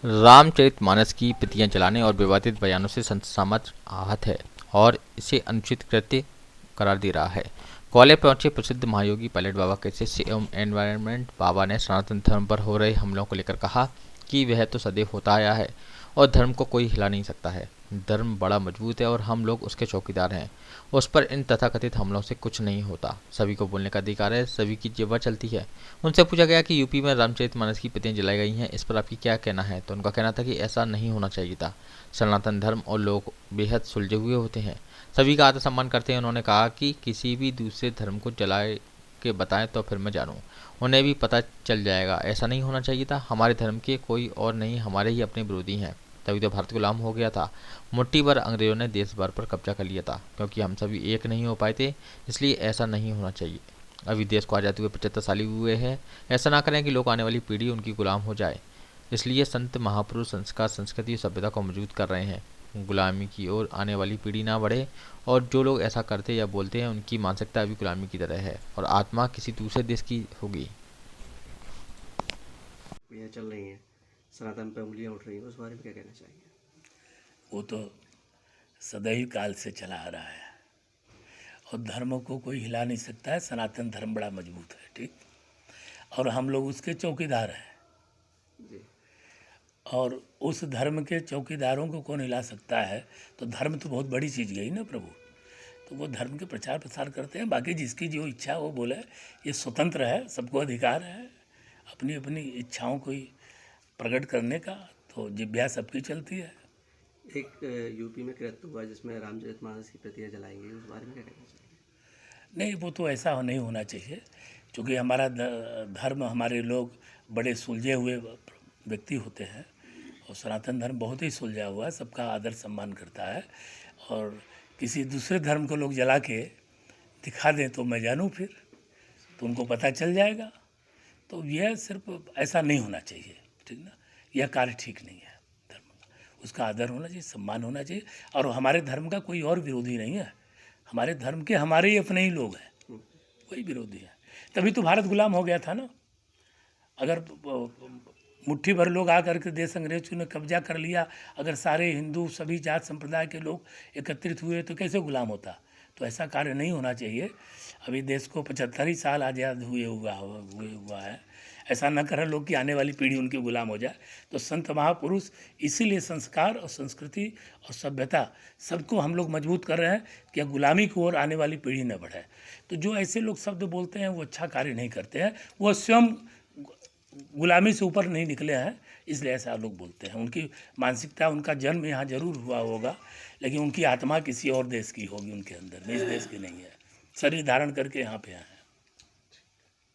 रामचरितमानस की प्रतियां जलाने और विवादित बयानों से संत समाज आहत है और इसे अनुचित कृत्य करार दे रहा है। ग्वालियर पहुंचे प्रसिद्ध महायोगी पायलट बाबा के शिष्य एवं एनवायरमेंट बाबा ने सनातन धर्म पर हो रहे हमलों को लेकर कहा कि वह तो सदैव होता आया है और धर्म को कोई हिला नहीं सकता है। धर्म बड़ा मजबूत है और हम लोग उसके चौकीदार हैं। उस पर इन तथाकथित हमलों से कुछ नहीं होता। सभी को बोलने का अधिकार है, सभी की जिह्वा चलती है। उनसे पूछा गया कि यूपी में रामचरितमानस की प्रतियां जलाई गई हैं, इस पर आपकी क्या कहना है, तो उनका कहना था कि ऐसा नहीं होना चाहिए था। सनातन धर्म और लोग बेहद सुलझे हुए होते हैं, सभी का आत्मसम्मान करते हैं। उन्होंने कहा कि किसी भी दूसरे धर्म को जलाए के बताएं तो फिर मैं जानूं, उन्हें भी पता चल जाएगा। ऐसा नहीं होना चाहिए था। हमारे धर्म के कोई और नहीं, हमारे ही अपने विरोधी हैं। तभी तो भारत गुलाम हो गया था। मुट्ठी भर अंग्रेजों ने देश भर पर कब्जा कर लिया था, क्योंकि हम सभी एक नहीं हो पाए थे। इसलिए ऐसा नहीं होना चाहिए। अभी देश को आज़ादी हुए 75 साल हुए हैं। ऐसा ना करें कि लोग आने वाली पीढ़ी उनकी गुलाम हो जाए। इसलिए संत महापुरुष संस्कार, संस्कृति और सभ्यता को मजबूत कर रहे हैं। गुलामी की ओर आने वाली पीढ़ी ना बढ़े, और जो लोग ऐसा करते या बोलते हैं उनकी मानसिकता अभी गुलामी की तरह है और आत्मा किसी दूसरे देश की होगी। ये चल रही हैं, सनातन पर उंगलियां उठ रही हैं, उस बारे में क्या कहना चाहिए? वो तो सदैव काल से चला आ रहा है और धर्म को कोई हिला नहीं सकता है। सनातन धर्म बड़ा मजबूत है, ठीक, और हम लोग उसके चौकीदार हैं। जी। और उस धर्म के चौकीदारों को कौन हिला सकता है? तो धर्म तो बहुत बड़ी चीज़ गई ना प्रभु। तो वो धर्म के प्रचार प्रसार करते हैं, बाकी जिसकी जो इच्छा वो बोले। ये स्वतंत्र है, सबको अधिकार है अपनी अपनी इच्छाओं को ही प्रकट करने का। तो जिज्ञा सबकी चलती है। एक यूपी में कृत्य हुआ जिसमें रामचरितमानस की प्रतियां जलाई गई, उस बारे में क्या कहना चाहिए? नहीं, वो तो ऐसा नहीं होना चाहिए, क्योंकि हमारा धर्म, हमारे लोग बड़े सुलझे हुए व्यक्ति होते हैं और सनातन धर्म बहुत ही सुलझा हुआ है, सबका आदर सम्मान करता है। और किसी दूसरे धर्म को लोग जला के दिखा दें तो मैं जानूँ फिर, तो उनको पता चल जाएगा। तो यह सिर्फ ऐसा नहीं होना चाहिए, ठीक ना। यह कार्य ठीक नहीं है। धर्म का उसका आदर होना चाहिए, सम्मान होना चाहिए। और हमारे धर्म का कोई और विरोधी नहीं है। हमारे धर्म के हमारे ही अपने ही लोग हैं, कोई विरोधी है। तभी तो भारत गुलाम हो गया था ना। अगर मुट्ठी भर लोग आकर के देश अंग्रेजों ने कब्जा कर लिया, अगर सारे हिंदू सभी जात संप्रदाय के लोग एकत्रित हुए तो कैसे गुलाम होता? तो ऐसा कार्य नहीं होना चाहिए। अभी देश को 75 ही साल आज़ाद हुए हुआ है। ऐसा न करें लोग कि आने वाली पीढ़ी उनकी गुलाम हो जाए। तो संत महापुरुष इसीलिए संस्कार और संस्कृति और सभ्यता सबको हम लोग मजबूत कर रहे हैं कि गुलामी की ओर आने वाली पीढ़ी न बढ़े। तो जो ऐसे लोग शब्द बोलते हैं वो अच्छा कार्य नहीं करते हैं, वो स्वयं गुलामी से ऊपर नहीं निकले हैं, इसलिए ऐसा लोग बोलते हैं। उनकी मानसिकता, उनका जन्म यहाँ जरूर हुआ होगा, लेकिन उनकी आत्मा किसी और देश की होगी, उनके अंदर में, इस देश की नहीं है। शरीर धारण करके यहाँ पे हैं।